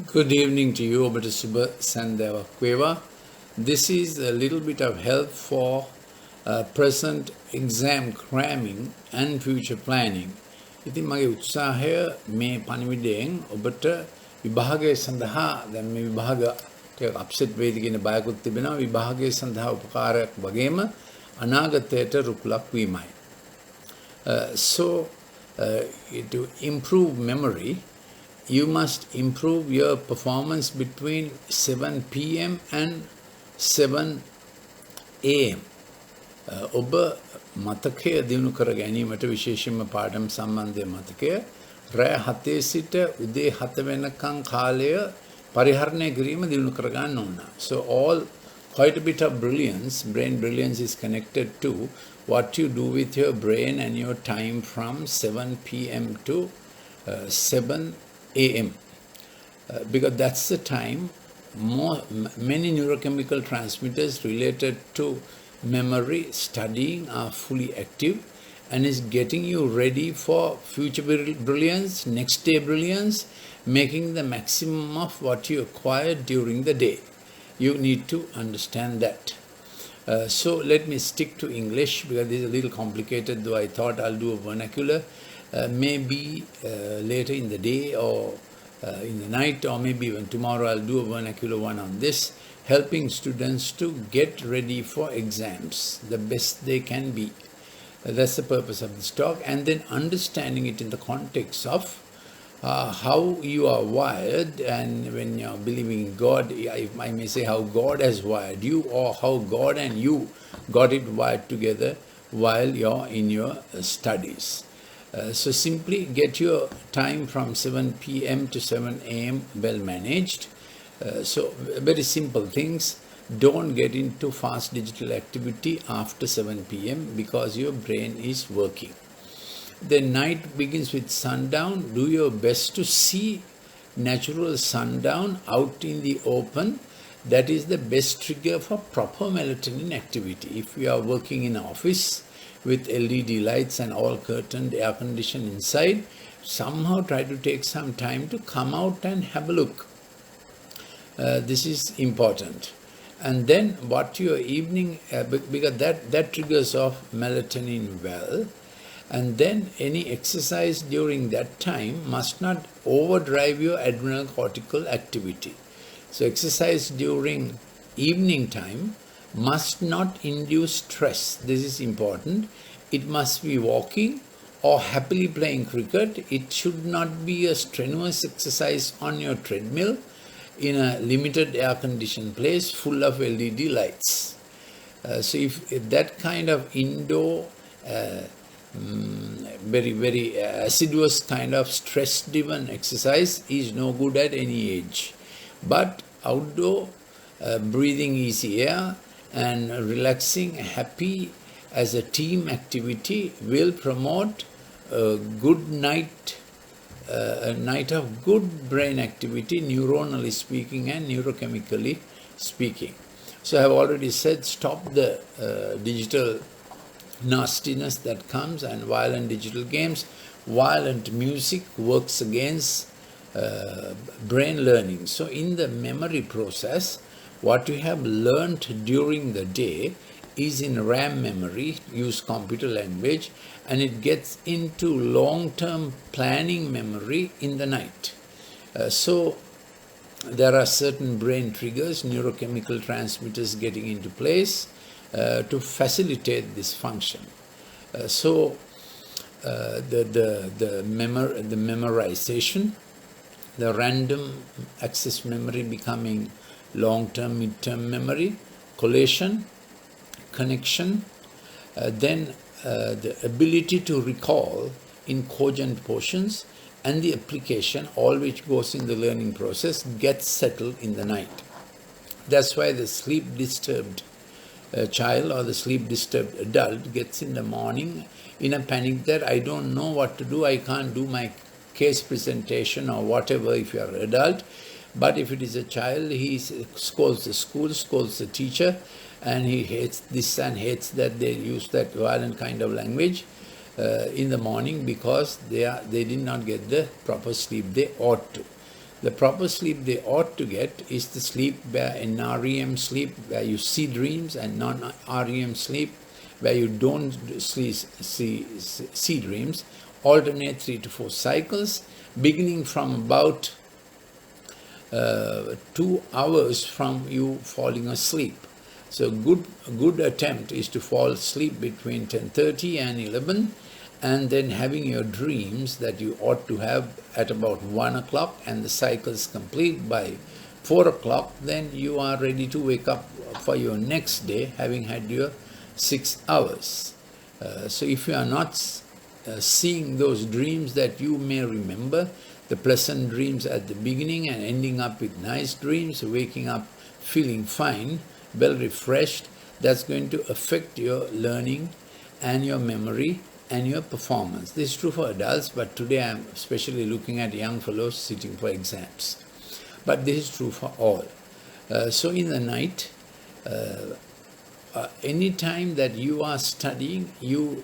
Good evening to you, Obata Subha Sandeva Kweva. This is a little bit of help for present exam cramming and future planning. ඉතින් මගේ උත්සාහය මේ පණිවිඩයෙන් ඔබට විභාගය සඳහා දැන් මේ විභාග ටික අප්සෙට් වේද කියන බයකුත් තිබෙනවා. විභාගය සඳහා උපකාරයක් වගේම අනාගතයට රුකුලක් වීමයි. To improve memory, you must improve your performance between 7 p.m. and 7 a.m. ඔබ මතකය දිනු කර ගැනීමට විශේෂයෙන්ම පාඩම් සම්බන්ධ මතකය රෑ 7 සිට උදේ 7 වෙනකන් කාලය පරිහරණය කිරීම දිනු කර ගන්න ඕන. So quite a bit of brilliance, brain brilliance is connected to what you do with your brain and your time from 7 p.m. to 7 a.m. Because that's the time many neurochemical transmitters related to memory studying are fully active and is getting you ready for future brilliance, next day brilliance, making the maximum of what you acquired during the day. You need to understand that. So let me stick to English because this is a little complicated, though I thought I'll do a vernacular. Maybe later in the day or in the night, or maybe even tomorrow I'll do a vernacular one on this, helping students to get ready for exams the best they can be. That's the purpose of this talk, and then understanding it in the context of how you are wired, and when you're believing in God, I may say how God has wired you, or how God and you got it wired together while you're in your studies. So simply get your time from 7 p.m. to 7 a.m. well managed. So very simple things. Don't get into fast digital activity after 7 p.m. because your brain is working. The night begins with sundown. Do your best to see natural sundown out in the open. That is the best trigger for proper melatonin activity. If you are working in an office with LED lights and all curtained, air conditioned inside, somehow try to take some time to come out and have a look. This is important. And then what your evening, because that triggers off melatonin well, and then any exercise during that time must not overdrive your adrenal cortical activity. So exercise during evening time must not induce stress. This is important. It must be walking or happily playing cricket. It should not be a strenuous exercise on your treadmill in a limited air-conditioned place full of LED lights. So if that kind of indoor, very assiduous kind of stress-driven exercise is no good at any age. But outdoor, breathing easy air and relaxing, happy as a team activity will promote a good night, a night of good brain activity, neuronally speaking and neurochemically speaking. So I have already said, stop the digital nastiness that comes and violent digital games. Violent music works against brain learning. So in the memory process, what you have learned during the day is in RAM memory, use computer language, and it gets into long-term planning memory in the night. So there are certain brain triggers, neurochemical transmitters getting into place to facilitate this function. The memorization, the random access memory becoming long-term, mid-term memory, collation, connection, then the ability to recall in cogent portions, and the application, all which goes in the learning process, gets settled in the night. That's why the sleep-disturbed child or the sleep-disturbed adult gets in the morning in a panic that I don't know what to do, I can't do my case presentation or whatever if you are an adult. But if it is a child, he scolds the school, scolds the teacher, and he hates this and hates that they use that violent kind of language in the morning because they did not get the proper sleep they ought to. The proper sleep they ought to get is the sleep where in REM sleep where you see dreams, and non-REM sleep where you don't see dreams. Alternate 3 to 4 cycles, beginning from about 2 hours from you falling asleep. So a good attempt is to fall asleep between 10:30 and 11, and then having your dreams that you ought to have at about 1 o'clock, and the cycles complete by 4 o'clock, then you are ready to wake up for your next day, having had your 6 hours. So if you are not seeing those dreams that you may remember, the pleasant dreams at the beginning and ending up with nice dreams, waking up feeling fine, well refreshed, that's going to affect your learning and your memory and your performance. This is true for adults, but today I'm especially looking at young fellows sitting for exams. But this is true for all. So in the night, any time that you are studying, you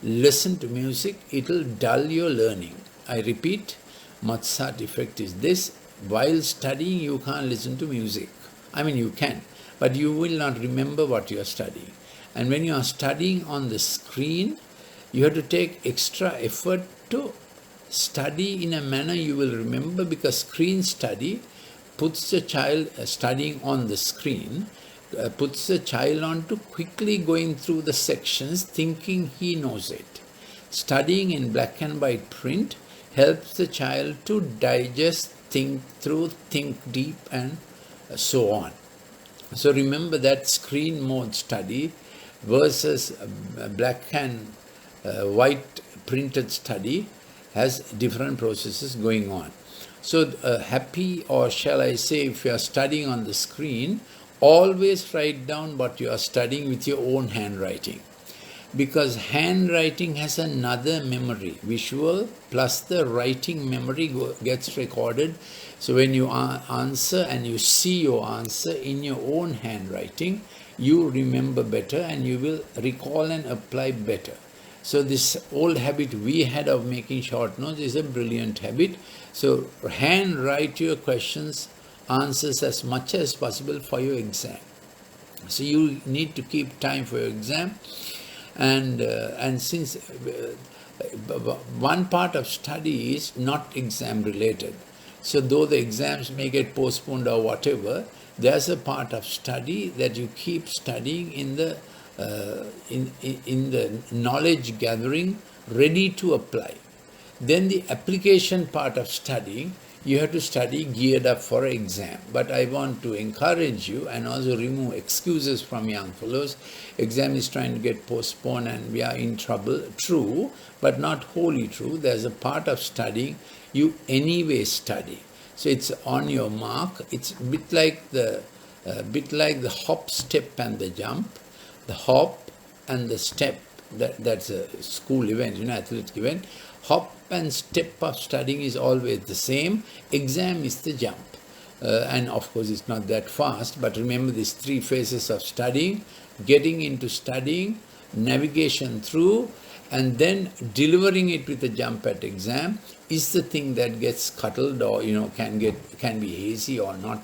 listen to music, it will dull your learning. I repeat, Mozart effect is this: while studying you can't listen to music. I mean, you can, but you will not remember what you are studying. And when you are studying on the screen, you have to take extra effort to study in a manner you will remember, because screen study puts the child studying on the screen, puts the child on to quickly going through the sections thinking he knows it. Studying in black and white print helps the child to digest, think through, think deep, and so on. So remember that screen mode study versus black and white printed study has different processes going on. So happy, or shall I say, if you are studying on the screen, always write down what you are studying with your own handwriting, because handwriting has another memory. Visual plus the writing memory gets recorded. So when you answer and you see your answer in your own handwriting, you remember better and you will recall and apply better. So this old habit we had of making short notes is a brilliant habit. So handwrite your questions, answers as much as possible for your exam. So you need to keep time for your exam. And since one part of study is not exam related, so though the exams may get postponed or whatever, there's a part of study that you keep studying in the knowledge gathering, ready to apply. Then the application part of studying, you have to study geared up for an exam. But I want to encourage you and also remove excuses from young fellows. Exam is trying to get postponed and we are in trouble. True, but not wholly true. There's a part of studying you anyway study. So it's on your mark. It's a bit like the hop, step, and the jump. The hop and the step, that's a school event, athletic event. Hop and step of studying is always the same. Exam is the jump. And of course, it's not that fast, but remember these 3 phases of studying: getting into studying, navigation through, and then delivering it with a jump at exam is the thing that gets scuttled, or can be hazy or not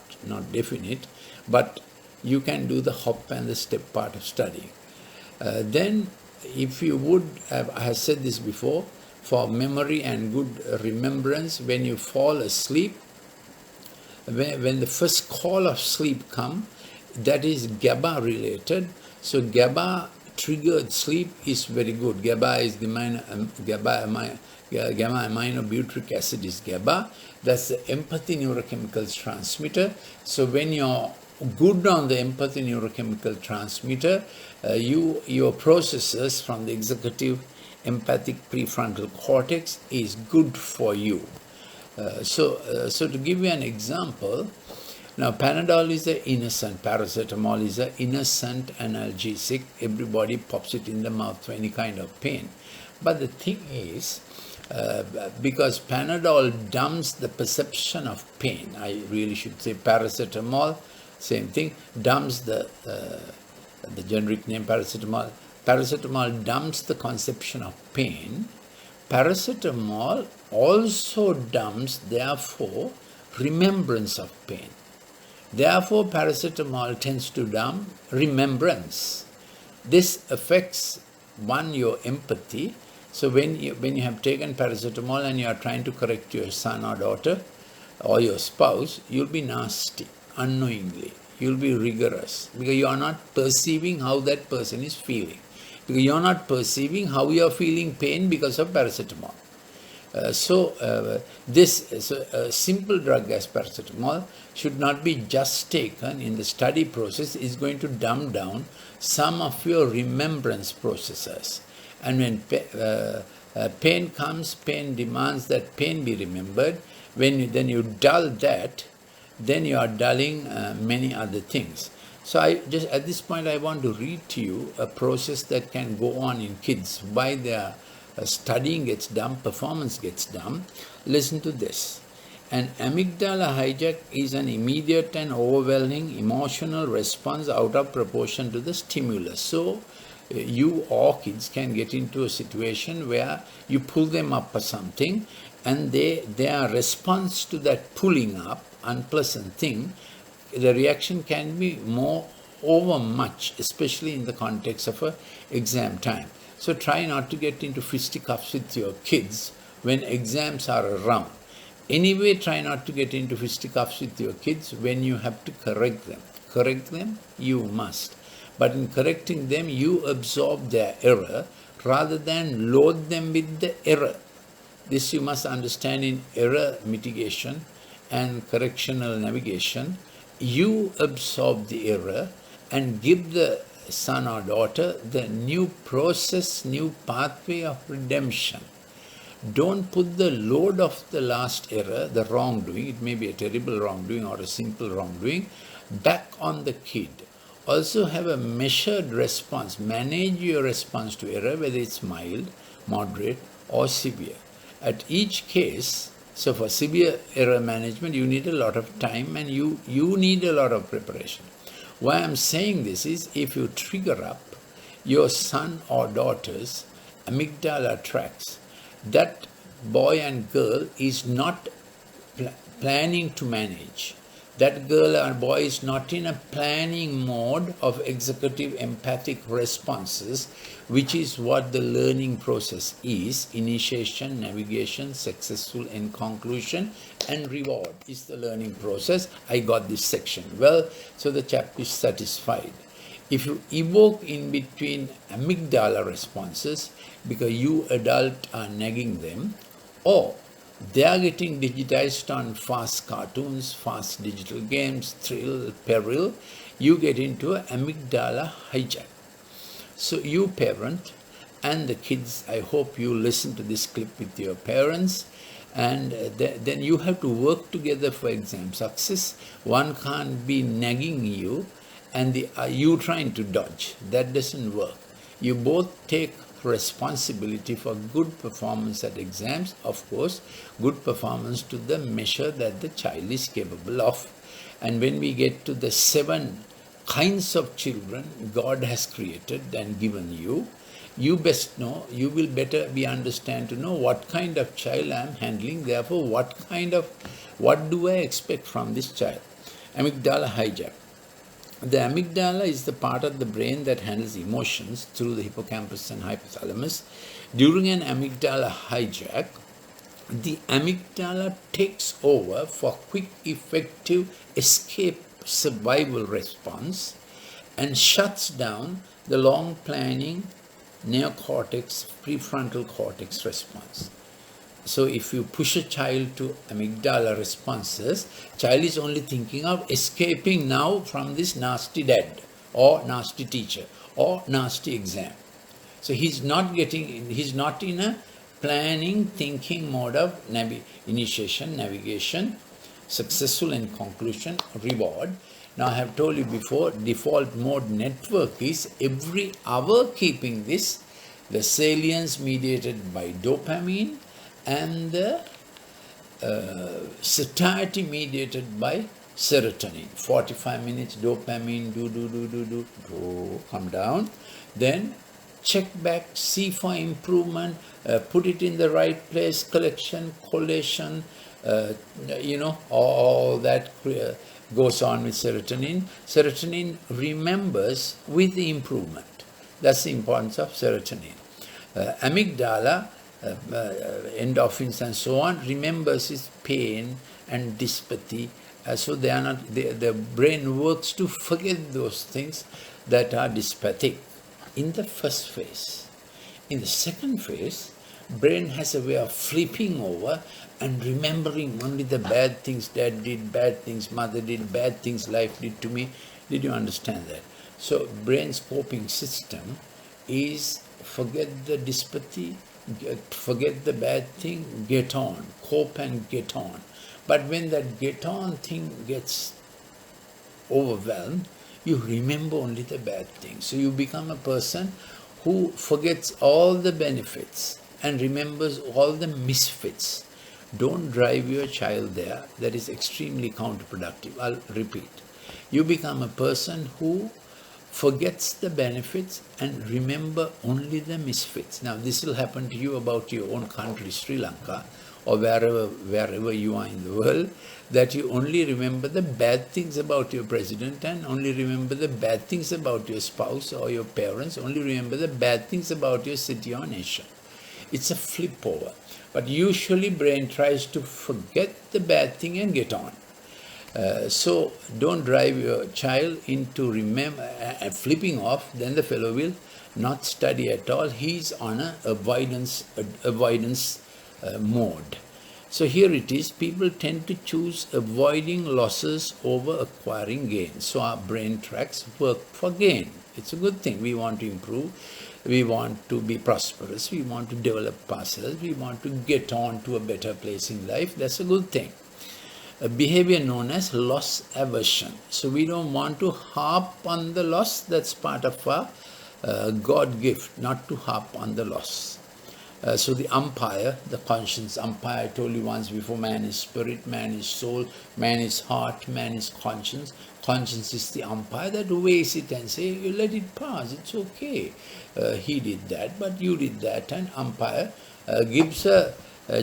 definite. But you can do the hop and the step part of studying. Then, if you would, I have said this before, for memory and good remembrance, when you fall asleep, when the first call of sleep comes, that is GABA related. So GABA triggered sleep is very good. GABA is the gamma aminobutyric acid is GABA. That's the empathy neurochemicals transmitter. So when you're good on the empathy neurochemical transmitter, your processes from the executive empathic prefrontal cortex is good for you. So to give you an example, now Panadol is an innocent, paracetamol is an innocent analgesic. Everybody pops it in the mouth for any kind of pain. But the thing is, because Panadol dumbs the perception of pain, I really should say paracetamol, same thing, dumbs the generic name paracetamol. Paracetamol dumbs the conception of pain. Paracetamol also dumbs, therefore, remembrance of pain. Therefore, paracetamol tends to dumb remembrance. This affects, one, your empathy. So when you have taken paracetamol and you are trying to correct your son or daughter or your spouse, you'll be nasty, unknowingly. You'll be rigorous because you are not perceiving how that person is feeling. Because you are not perceiving how you are feeling pain because of paracetamol. This simple drug as paracetamol should not be just taken in the study process. Is going to dumb down some of your remembrance processes. And when pain comes, pain demands that pain be remembered. Then you dull that, then you are dulling many other things. So at this point I want to read to you a process that can go on in kids. Why their studying gets dumb, performance gets dumb. Listen to this. An amygdala hijack is an immediate and overwhelming emotional response out of proportion to the stimulus. So you or kids can get into a situation where you pull them up for something, and their response to that pulling up, unpleasant thing, the reaction can be more overmuch, especially in the context of an exam time. So try not to get into fisticuffs with your kids when exams are around. Anyway, try not to get into fisticuffs with your kids when you have to correct them. Correct them, you must. But in correcting them, you absorb their error rather than load them with the error. This you must understand in error mitigation and correctional navigation. You absorb the error and give the son or daughter the new process, new pathway of redemption. Don't put the load of the last error, the wrongdoing, it may be a terrible wrongdoing or a simple wrongdoing, back on the kid. Also have a measured response. Manage your response to error, whether it's mild, moderate, or severe. At each case, so for severe error management, you need a lot of time and you need a lot of preparation. Why I'm saying this is, if you trigger up your son or daughter's amygdala tracts, that boy and girl is not planning to manage. That girl or boy is not in a planning mode of executive empathic responses, which is what the learning process is. Initiation, navigation, successful end conclusion, and reward is the learning process. I got this section. Well, so the chap is satisfied. If you evoke in between amygdala responses because you adult are nagging them, or they are getting digitized on fast cartoons, fast digital games, thrill, peril, you get into an amygdala hijack. So you parent and the kids, I hope you listen to this clip with your parents, and then you have to work together for exam success. One can't be nagging you and you trying to dodge. That doesn't work. You both take responsibility for good performance at exams, of course, good performance to the measure that the child is capable of. And when we get to the 7 kinds of children God has created and given you, you best know, you will better be understand to know what kind of child I am handling, therefore what do I expect from this child. Amygdala hijack. The amygdala is the part of the brain that handles emotions through the hippocampus and hypothalamus. During an amygdala hijack, the amygdala takes over for quick, effective escape survival response and shuts down the long planning neocortex, prefrontal cortex response. So if you push a child to amygdala responses, child is only thinking of escaping now from this nasty dad or nasty teacher or nasty exam. So he's not in a planning, thinking mode of initiation, navigation, successful and conclusion, reward. Now I have told you before, default mode network is every hour keeping this, the salience mediated by dopamine, and the satiety mediated by serotonin. 45 minutes dopamine, come down. Then check back, see for improvement, put it in the right place, collection, collation, all that goes on with serotonin. Serotonin remembers with the improvement. That's the importance of serotonin. Amygdala, endorphins and so on, remembers its pain and dyspathy. So they are not. The brain works to forget those things that are dyspathic in the first phase. In the second phase, brain has a way of flipping over and remembering only the bad things dad did, bad things mother did, bad things life did to me. Did you understand that? So brain's coping system is forget the dyspathy, forget the bad thing, get on, cope and get on. But when that get on thing gets overwhelmed, you remember only the bad things. So you become a person who forgets all the benefits and remembers all the misfits. Don't drive your child there. That is extremely counterproductive. I'll repeat. You become a person who forgets the benefits and remember only the misfits. Now this will happen to you about your own country, Sri Lanka, or wherever you are in the world, that you only remember the bad things about your president and only remember the bad things about your spouse or your parents, only remember the bad things about your city or nation. It's a flip over. But usually brain tries to forget the bad thing and get on. So don't drive your child into flipping off, then the fellow will not study at all. He's on a avoidance mode. So here it is, people tend to choose avoiding losses over acquiring gains. So our brain tracks work for gain. It's a good thing. We want to improve. We want to be prosperous. We want to develop ourselves. We want to get on to a better place in life. That's a good thing. A behavior known as loss aversion. So we don't want to harp on the loss. That's part of our God gift, not to harp on the loss. So the umpire, the conscience umpire, I told you once before, man is spirit, man is soul, man is heart, man is conscience. Conscience is the umpire that weighs it and say, you let it pass, it's okay. He did that, but you did that. And umpire gives a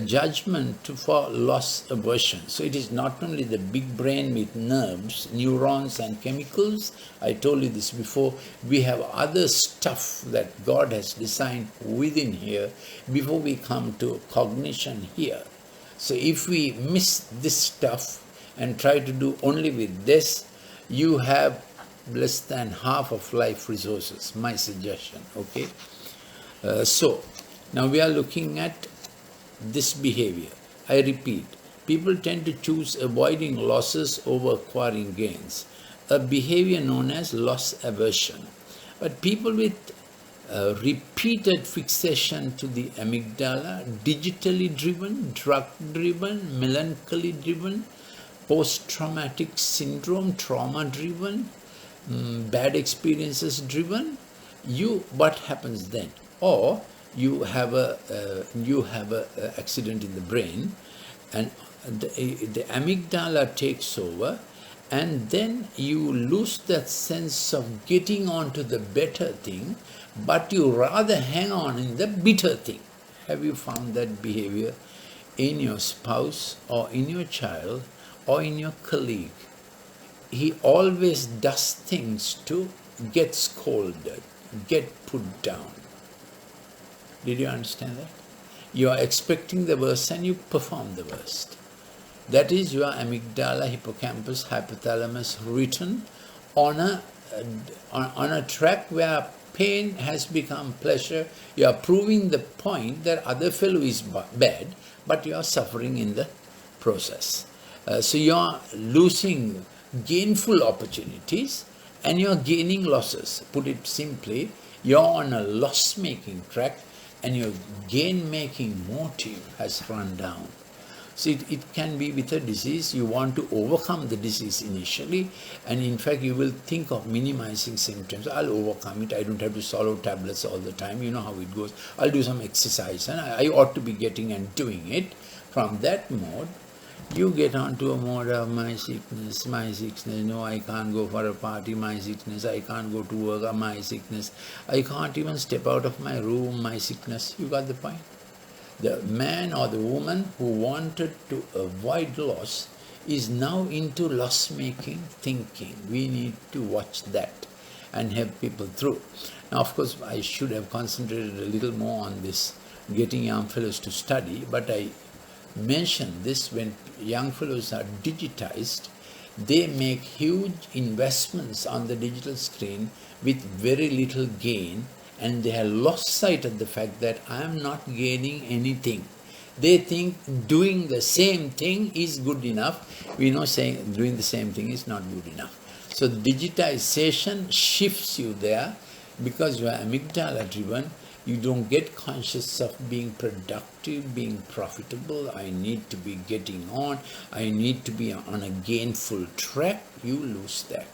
judgment for loss aversion. So it is not only the big brain with nerves, neurons and chemicals. I told you this before. We have other stuff that God has designed within here before we come to cognition here. So if we miss this stuff and try to do only with this, you have less than half of life resources, my suggestion, okay? So now we are looking at this behavior. I repeat, people tend to choose avoiding losses over acquiring gains, a behavior known as loss aversion. But people with repeated fixation to the amygdala, digitally driven, drug-driven, melancholy-driven, post-traumatic syndrome, trauma-driven, bad experiences-driven, what happens then? Or you have a accident in the brain, and the amygdala takes over, and then you lose that sense of getting on to the better thing, but you rather hang on in the bitter thing. Have you found that behavior in your spouse or in your child or in your colleague? He always does things to get scolded, get put down. Did you understand that? You are expecting the worst and you perform the worst. That is your amygdala, hippocampus, hypothalamus written on a track where pain has become pleasure. You are proving the point that other fellow is bad, but you are suffering in the process. So you are losing gainful opportunities and you are gaining losses. Put it simply, you are on a loss-making track and your gain-making motive has run down. So it can be with a disease. You want to overcome the disease initially, and in fact you will think of minimizing symptoms. I'll overcome it. I don't have to swallow tablets all the time. You know how it goes. I'll do some exercise, and I ought to be getting and doing it. From that mode, you get onto a mode of my sickness, no, I can't go for a party, my sickness, I can't go to work, my sickness, I can't even step out of my room, my sickness. You got the point? The man or the woman who wanted to avoid loss is now into loss-making thinking. We need to watch that and help people through. Now, of course, I should have concentrated a little more on this, getting young fellows to study, but I mention this: when young fellows are digitized, they make huge investments on the digital screen with very little gain, and they have lost sight of the fact that I am not gaining anything. They think doing the same thing is good enough. We know saying doing the same thing is not good enough. So digitization shifts you there because you are amygdala driven. You don't get conscious of being productive, being profitable. I need to be getting on. I need to be on a gainful track. You lose that.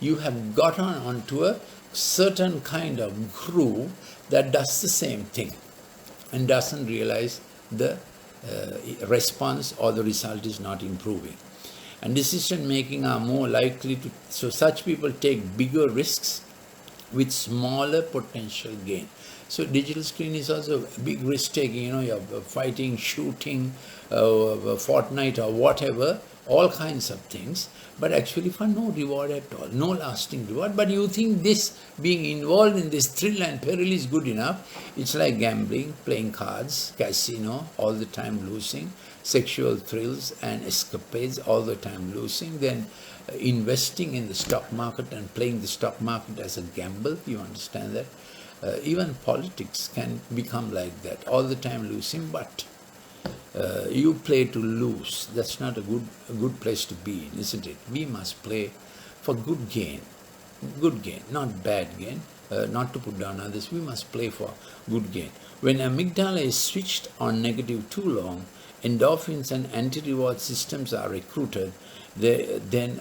You have gotten onto a certain kind of groove that does the same thing and doesn't realize the response or the result is not improving. And decision making are more likely to, so such people take bigger risks with smaller potential gain. So digital screen is also a big risk taking, you're fighting, shooting, Fortnite or whatever, all kinds of things, but actually for no reward at all, no lasting reward. But you think this, being involved in this thrill and peril is good enough. It's like gambling, playing cards, casino, all the time losing, sexual thrills and escapades, all the time losing, then investing in the stock market and playing the stock market as a gamble. You understand that? Even politics can become like that, all the time losing, but you play to lose. That's not a good place to be in, isn't it? We must play for good gain, not bad gain, not to put down others. We must play for good gain. When amygdala is switched on negative too long, endorphins and anti-reward systems are recruited. Then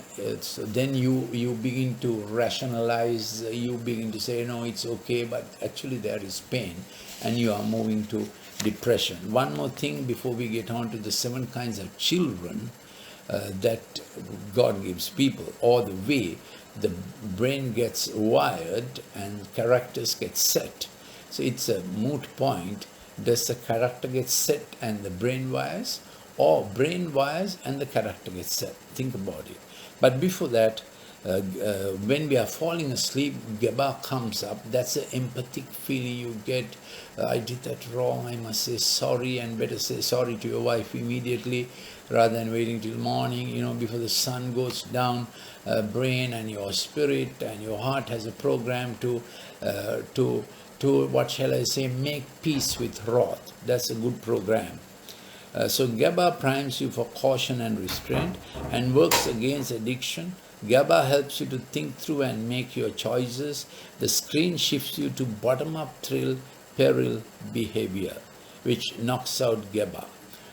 you begin to rationalize, you begin to say, no, it's okay, but actually there is pain, and you are moving to depression. One more thing before we get on to the 7 kinds of children that God gives people, or the way the brain gets wired and characters get set. So it's a moot point. Does the character get set and the brain wires, or brain wires and the character gets set? Think about it. But before that, when we are falling asleep, GABA comes up. That's an empathic feeling you get. I did that wrong, I must say sorry, and better say sorry to your wife immediately rather than waiting till morning, before the sun goes down. Brain and your spirit and your heart has a program to what shall I say, make peace with wrath. That's a good program. So GABA primes you for caution and restraint and works against addiction. GABA helps you to think through and make your choices. The screen shifts you to bottom-up thrill, peril behavior, which knocks out GABA.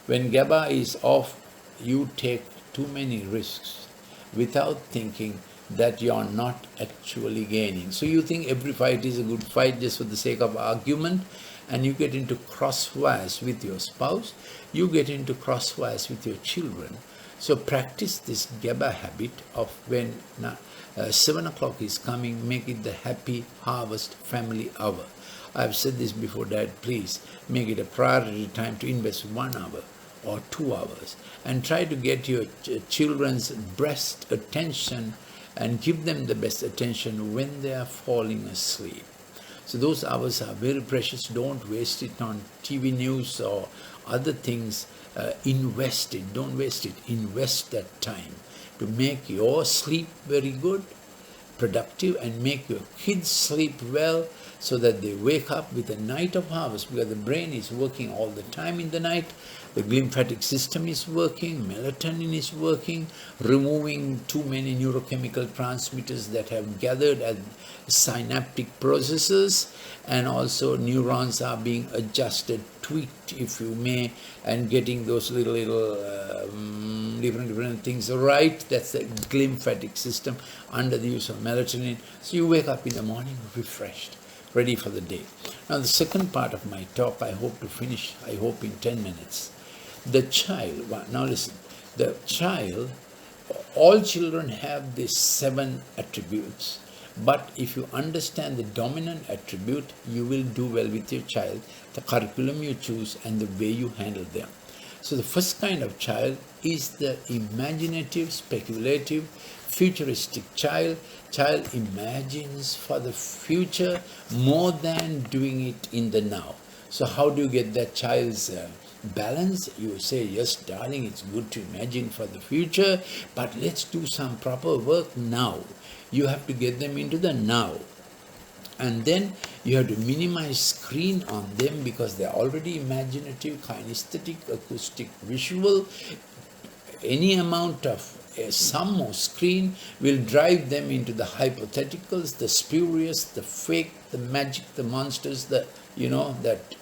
When GABA is off, you take too many risks without thinking that you are not actually gaining. So you think every fight is a good fight just for the sake of argument, and you get into crosswires with your spouse, you get into crosswires with your children. So practice this GABA habit of when 7 o'clock is coming, make it the happy harvest family hour. I've said this before, Dad, please make it a priority time to invest 1 hour or 2 hours and try to get your children's best attention and give them the best attention when they are falling asleep. So those hours are very precious. Don't waste it on TV news or other things. Invest it. Don't waste it. Invest that time to make your sleep very good, productive, and make your kids sleep well so that they wake up with a night of harvest, because the brain is working all the time in the night. The glymphatic system is working, melatonin is working, removing too many neurochemical transmitters that have gathered as synaptic processes, and also neurons are being adjusted, tweaked if you may, and getting those little different things right. That's the glymphatic system under the use of melatonin. So you wake up in the morning refreshed, ready for the day. Now the second part of my talk I hope to finish, in 10 minutes. The child, now listen, the child, all children have these 7 attributes, But if you understand the dominant attribute, you will do well with your child, the curriculum you choose and the way you handle them. So the first kind of child is the imaginative, speculative, futuristic child. Child imagines for the future more than doing it in the now. So how do you get that child's balance? You say, yes, darling, it's good to imagine for the future, but let's do some proper work now. You have to get them into the now. And then you have to minimize screen on them because they're already imaginative, kinesthetic, acoustic, visual. Any amount of some more screen will drive them into the hypotheticals, the spurious, the fake, the magic, the monsters, that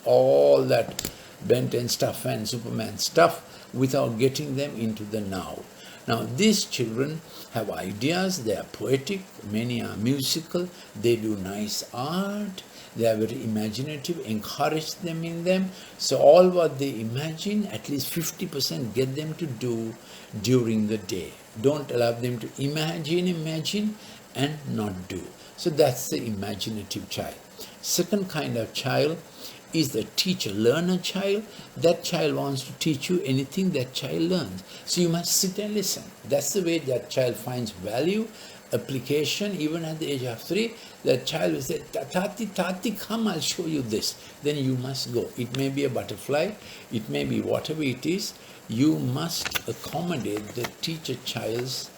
all that Ben 10 stuff and Superman stuff without getting them into the now. Now these children have ideas, they are poetic, many are musical, they do nice art, they are very imaginative, encourage them in them. So all what they imagine, at least 50% get them to do during the day. Don't allow them to imagine and not do. So that's the imaginative child. Second kind of child is the teacher-learner child. That child wants to teach you anything that child learns. So you must sit and listen. That's the way that child finds value, application. Even at the age of 3, that child will say, Tati, come, I'll show you this. Then you must go. It may be a butterfly, it may be whatever it is. You must accommodate the teacher-child's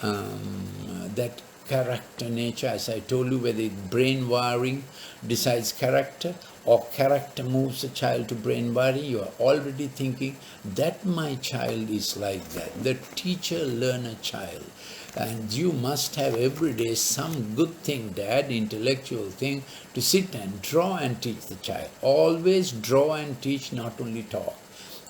that character nature, as I told you, whether brain wiring decides character or character moves a child to brain wiring. You are already thinking that my child is like that, the teacher-learner child. And you must have every day some good thing, Dad, intellectual thing, to sit and draw and teach the child. Always draw and teach, not only talk.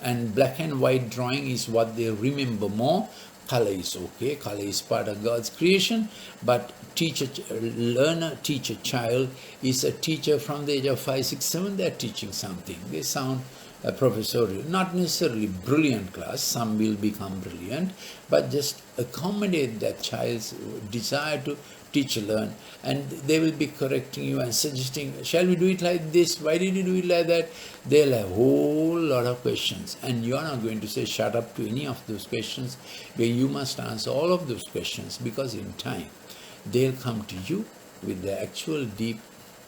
And black and white drawing is what they remember more. Color is okay, color is part of God's creation, but teacher-learner, teacher-child is a teacher from the age of 5, 6, 7, they're teaching something. They sound professorial, not necessarily brilliant class, some will become brilliant, but just accommodate that child's desire to teach and learn, and they will be correcting you and suggesting, shall we do it like this, why did you do it like that? They'll have a whole lot of questions, and you're not going to say shut up to any of those questions, where you must answer all of those questions, because in time they'll come to you with the actual deep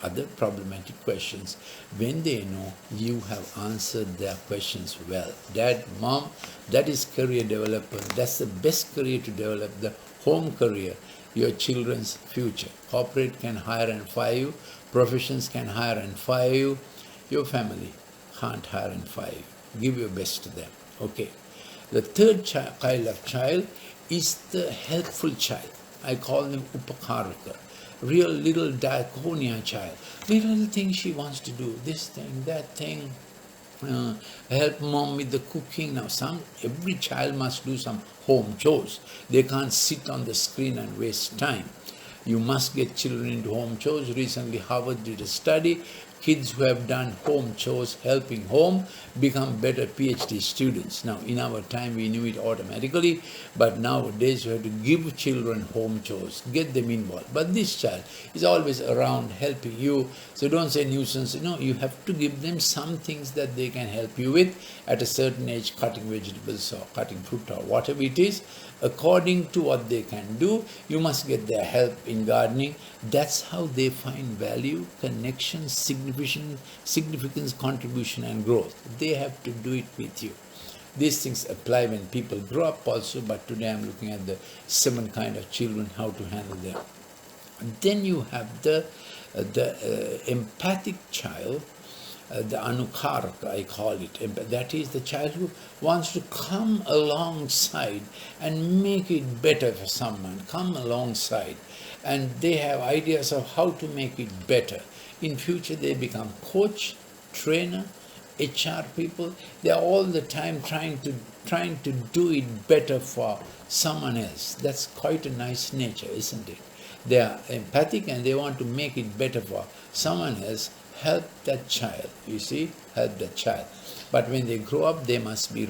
other problematic questions when they know you have answered their questions well. Dad, Mom, that is career development. That's the best career to develop, the home career, your children's future. Corporate can hire and fire you, professions can hire and fire you, your family can't hire and fire you. Give your best to them. Okay. The third kind of child is the helpful child. I call them upakaraka. Real little diaconia child. Little thing she wants to do, this thing, that thing. Help mom with the cooking. Now every child must do some home chores. They can't sit on the screen and waste time. You must get children into home chores. Recently Harvard did a study. Kids who have done home chores, helping home, become better PhD students. Now, in our time, we knew it automatically, but nowadays you have to give children home chores, get them involved. But this child is always around helping you, so don't say nuisance. No, you have to give them some things that they can help you with at a certain age, cutting vegetables or cutting fruit or whatever it is. According to what they can do, you must get their help in gardening. That's how they find value, connection, significance, contribution and growth. They have to do it with you. These things apply when people grow up also, but today I'm looking at the 7 kind of children, how to handle them. Then you have the empathic child, the anukaraka, I call it. That is the child who wants to come alongside and make it better for someone, come alongside. And they have ideas of how to make it better. In future they become coach, trainer, HR people. They are all the time trying to do it better for someone else. That's quite a nice nature, isn't it? They are empathic and they want to make it better for someone else. Help that child, you see, help that child. But when they grow up, they must be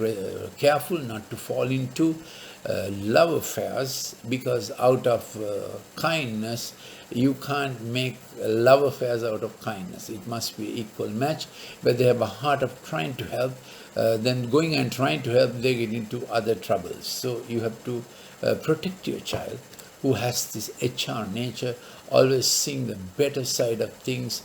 careful not to fall into love affairs, because out of kindness you can't make love affairs out of kindness. It must be equal match, but they have a heart of trying to help. Then going and trying to help, they get into other troubles. So you have to protect your child who has this HR nature, always seeing the better side of things,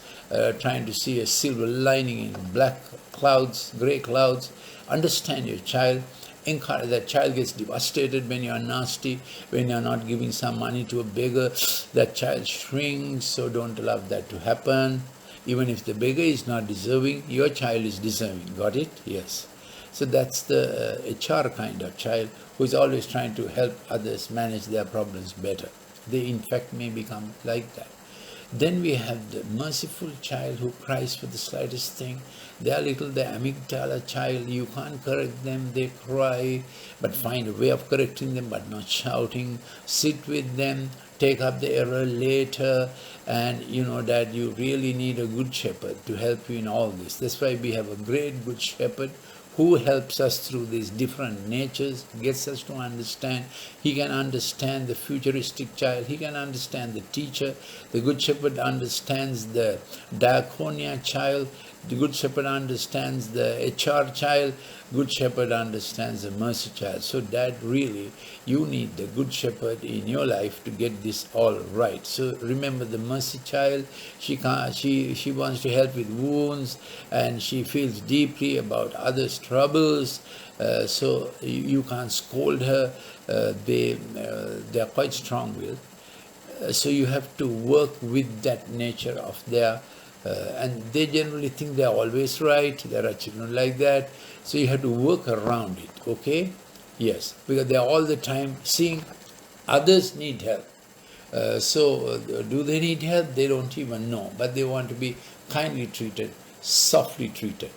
trying to see a silver lining in black clouds, grey clouds. Understand your child. Encourage that child gets devastated when you are nasty, when you are not giving some money to a beggar. That child shrinks, so don't allow that to happen. Even if the beggar is not deserving, your child is deserving. Got it? Yes. So that's the HR kind of child who is always trying to help others manage their problems better. They in fact may become like that. Then we have the merciful child who cries for the slightest thing. They are little, the amygdala child. You can't correct them, they cry, but find a way of correcting them, but not shouting. Sit with them, take up the error later, and you know that you really need a good shepherd to help you in all this. That's why we have a great good shepherd who helps us through these different natures, gets us to understand. He can understand the futuristic child, he can understand the teacher. The good shepherd understands the diaconia child, the good shepherd understands the HR child, good shepherd understands the mercy child. So that really, you need the good shepherd in your life to get this all right. So remember the mercy child, she wants to help with wounds, and she feels deeply about others' troubles. So you can't scold her. They are quite strong-willed. So you have to work with that nature of their, and they generally think they are always right. There are children like that. So you have to work around it, okay? Yes, because they are all the time seeing others need help. Do they need help? They don't even know, but they want to be kindly treated, softly treated.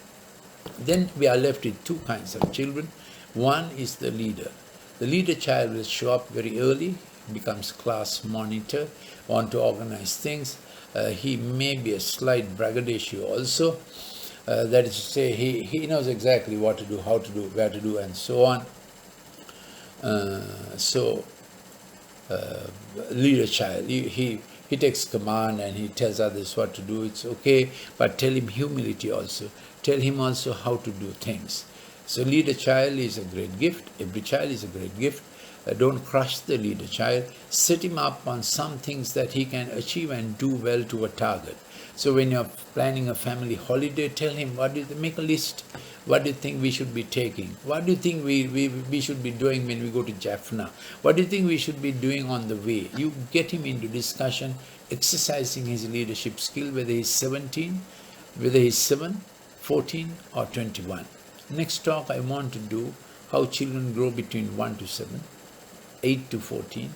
Then we are left with two kinds of children. One is the leader. The leader child will show up very early, becomes class monitor, want to organize things. He may be a slight braggadocio also. That is to say, he knows exactly what to do, how to do, where to do, and so on. Leader child, he takes command and he tells others what to do. It's okay, but tell him humility also. Tell him also how to do things. So leader child is a great gift. Every child is a great gift. Don't crush the leader child. Set him up on some things that he can achieve and do well to a target. So when you're planning a family holiday, tell him, make a list. What do you think we should be taking? What do you think we should be doing when we go to Jaffna? What do you think we should be doing on the way? You get him into discussion, exercising his leadership skill, whether he's 17, whether he's 7, 14 or 21. Next talk I want to do how children grow between 1 to 7, 8 to 14,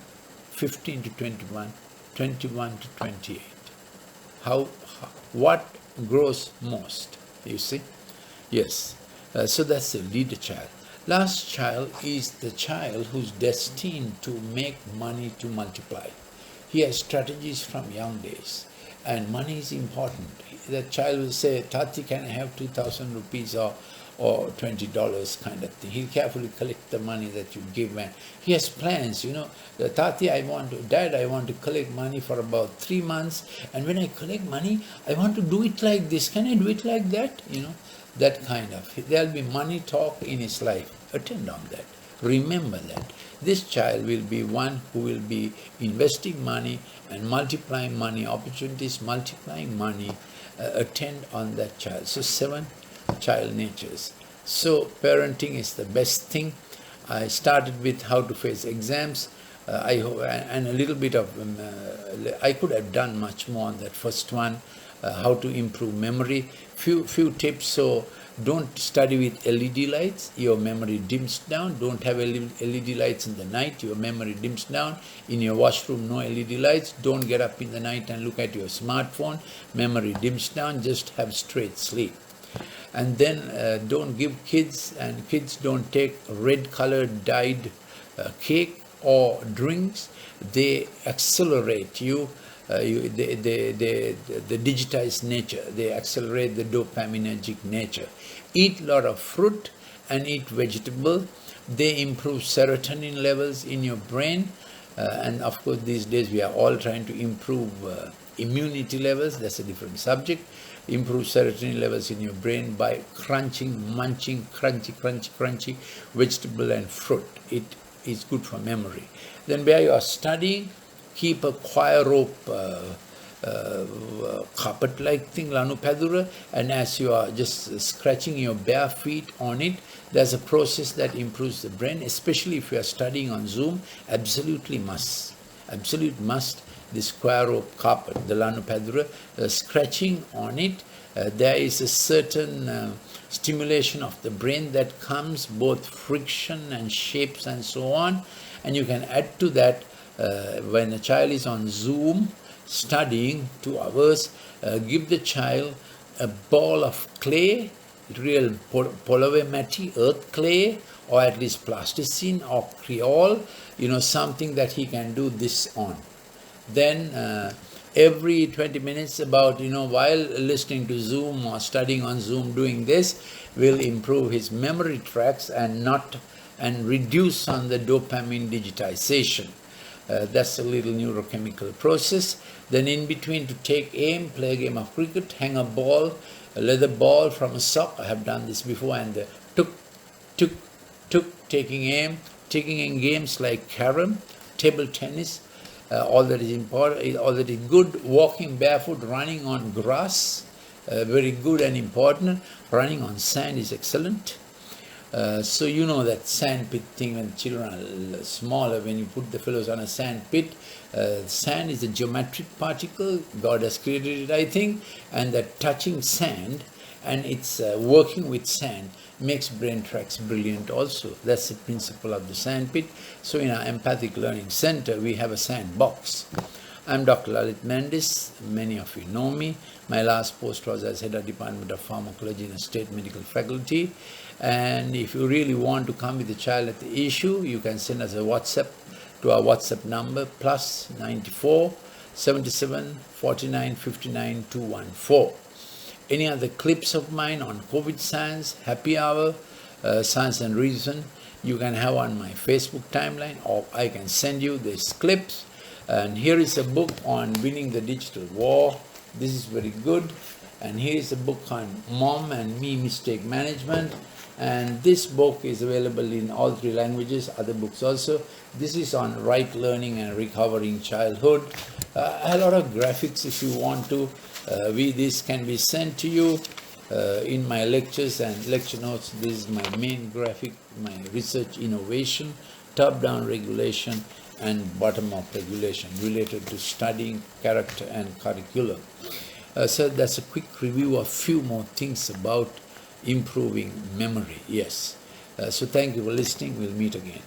15 to 21, 21 to 28. What grows most, you see? Yes, so that's the leader child. Last child is the child who's destined to make money to multiply. He has strategies from young days, and money is important. The child will say, Tati, can I have 2,000 rupees or $20 kind of thing. He'll carefully collect the money that you give, and he has plans, Tati, Dad, I want to collect money for about 3 months, and when I collect money, I want to do it like this. Can I do it like that? That kind of, there'll be money talk in his life. Attend on that. Remember that. This child will be one who will be investing money and multiplying money, opportunities, multiplying money. Attend on that child. So 7 child natures. So parenting is the best thing. I started with how to face exams. And a little bit of, I could have done much more on that first one. How to improve memory. Few tips. So don't study with LED lights. Your memory dims down. Don't have LED lights in the night. Your memory dims down. In your washroom, no LED lights. Don't get up in the night and look at your smartphone. Memory dims down. Just have straight sleep. And then don't give kids, and kids don't take red colored dyed cake or drinks. They accelerate you. The digitized nature, they accelerate the dopaminergic nature. Eat a lot of fruit and eat vegetable, They improve serotonin levels in your brain. And of course, these days we are all trying to improve immunity levels. That's a different subject. Improve serotonin levels in your brain by crunching, munching, crunchy vegetable and fruit. It is good for memory. Then where you are studying, keep a choir rope carpet-like thing, lanu padura, and as you are just scratching your bare feet on it, there's a process that improves the brain, especially if you are studying on Zoom. Absolute must, the square rope carpet, the lanu padura, scratching on it, there is a certain stimulation of the brain that comes, both friction and shapes and so on. And you can add to that, when a child is on Zoom studying 2 hours, give the child a ball of clay, real polymer earth clay, or at least plasticine or creole, something that he can do this on. Then every 20 minutes about, while listening to Zoom or studying on Zoom, doing this will improve his memory tracks and reduce on the dopamine digitization. That's a little neurochemical process. Then in between, to take aim, play a game of cricket, hang a ball, a leather ball from a sock. I have done this before, and tuk, taking aim, taking in games like carom, table tennis. All that is important, all that is good. Walking barefoot, running on grass, very good and important. Running on sand is excellent. So you know that sand pit thing when children are smaller, when you put the fellows on a sand pit, sand is a geometric particle, God has created it, I think, and that touching sand and it's working with sand makes brain tracks brilliant also. That's the principle of the sand pit. So in our Empathic Learning Center, we have a sand box. I'm Dr. Lalith Mendis. Many of you know me. My last post was as head of Department of Pharmacology in a state medical faculty. And if you really want to come with the child at the issue, you can send us a WhatsApp to our WhatsApp number +94 77 49 59 214. Any other clips of mine on COVID science, happy hour, science and reason, you can have on my Facebook timeline, or I can send you these clips. And here is a book on winning the digital war. This is very good. And here is a book on mom and me mistake management. And this book is available in all 3 languages, other books also. This is on right learning and recovering childhood. A lot of graphics if you want to. This can be sent to you in my lectures and lecture notes. This is my main graphic, my research innovation, top-down regulation and bottom-up regulation related to studying, character and curriculum. So that's a quick review of few more things about improving memory. Yes. So thank you for listening. We'll meet again.